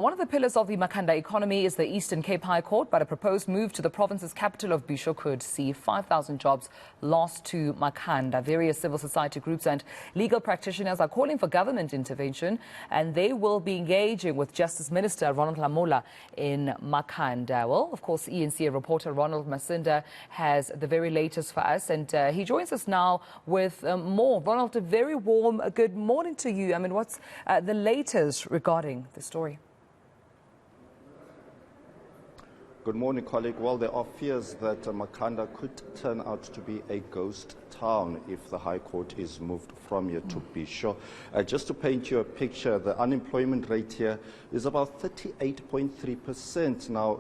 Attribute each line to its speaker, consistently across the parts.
Speaker 1: One of the pillars of the Makhanda economy is the Eastern Cape High Court, but a proposed move to the province's capital of Bisho could see 5,000 jobs lost to Makhanda. Various civil society groups and legal practitioners are calling for government intervention, and they will be engaging with Justice Minister Ronald Lamola in Makhanda. Well, of course, eNCA reporter Ronald Masinda has the very latest for us, and he joins us now with more. Ronald, a very warm good morning to you. I mean, what's the latest regarding the story?
Speaker 2: Good morning, colleague. Well, there are fears that Makhanda could turn out to be a ghost town if the High Court is moved from here to Bisho. Just to paint you a picture, the unemployment rate here is about 38.3%. Now,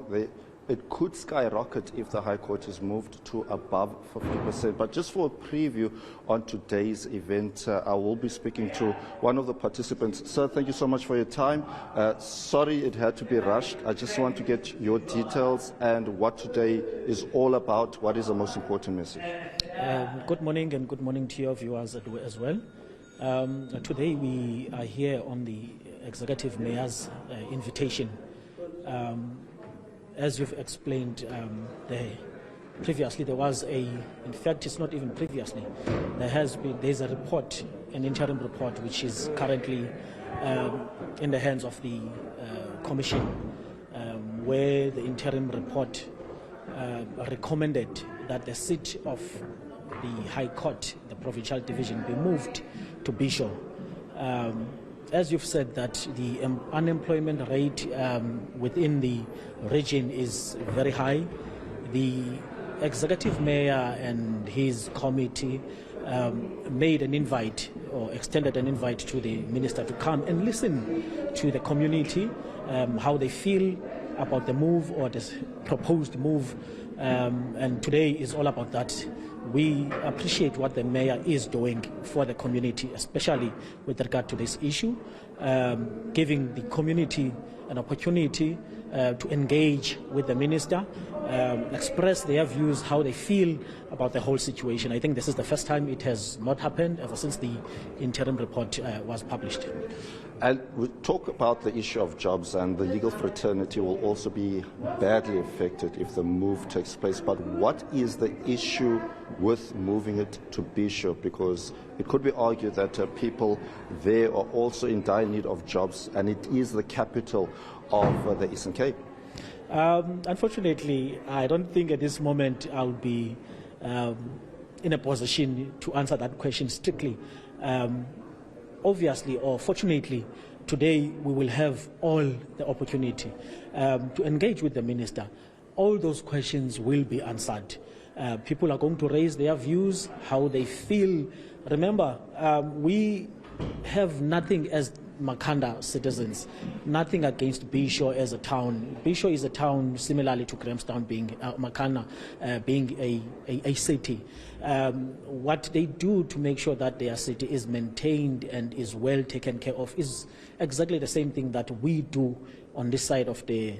Speaker 2: it could skyrocket if the High Court is moved to above 50%. But just for a preview on today's event, I will be speaking to one of the participants. Sir, thank you so much for your time. Sorry it had to be rushed. I just want to get your details and what today is all about. What is the most important message?
Speaker 3: Good morning, and good morning to your viewers as well. Today we are here on the Executive Mayor's invitation. As you've explained, previously there was in fact it's not even previously, there's a report, an interim report, which is currently in the hands of the Commission, where the interim report recommended that the seat of the High Court, the Provincial Division, be moved to Bisho. As you've said, that the unemployment rate within the region is very high. The executive mayor and his committee made an invite, or extended an invite to the minister to come and listen to the community, how they feel about the move or this proposed move. And today is all about that. We appreciate what the mayor is doing for the community, especially with regard to this issue, giving the community an opportunity to engage with the minister, express their views, how they feel about the whole situation. I think this is the first time it has not happened ever since the interim report was published.
Speaker 2: And we talk about the issue of jobs, and the legal fraternity will also be badly affected if the move takes place. But what is the issue with moving it to Bisho? Because it could be argued that people there are also in dire need of jobs, and it is the capital of the Eastern Cape.
Speaker 3: Unfortunately, I don't think at this moment I'll be in a position to answer that question strictly. Obviously, or fortunately, today we will have all the opportunity to engage with the minister. All those questions will be answered. People are going to raise their views, how they feel. Remember, we have nothing as Makhanda citizens, nothing against Bisho as a town. Bisho is a town similarly to Grahamstown, being Makhanda being a city. What they do to make sure that their city is maintained and is well taken care of is exactly the same thing that we do on this side of the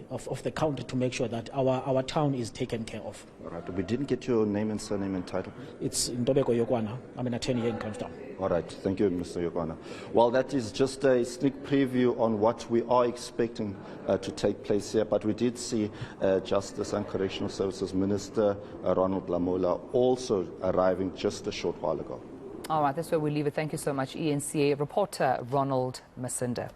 Speaker 3: country to make sure that our town is taken care of.
Speaker 2: All right. We didn't get your name and surname and title.
Speaker 3: It's Ntobeko Yokwana. I'm an attorney here in Grahamstown.
Speaker 2: All right. Thank you, Mr. Yokwana. Well, that is just a sneak preview on what we are expecting to take place here. But we did see Justice and Correctional Services Minister Ronald Lamola also arriving just a short while ago.
Speaker 1: All right. That's where we leave it. Thank you so much, eNCA reporter Ronald Masinda.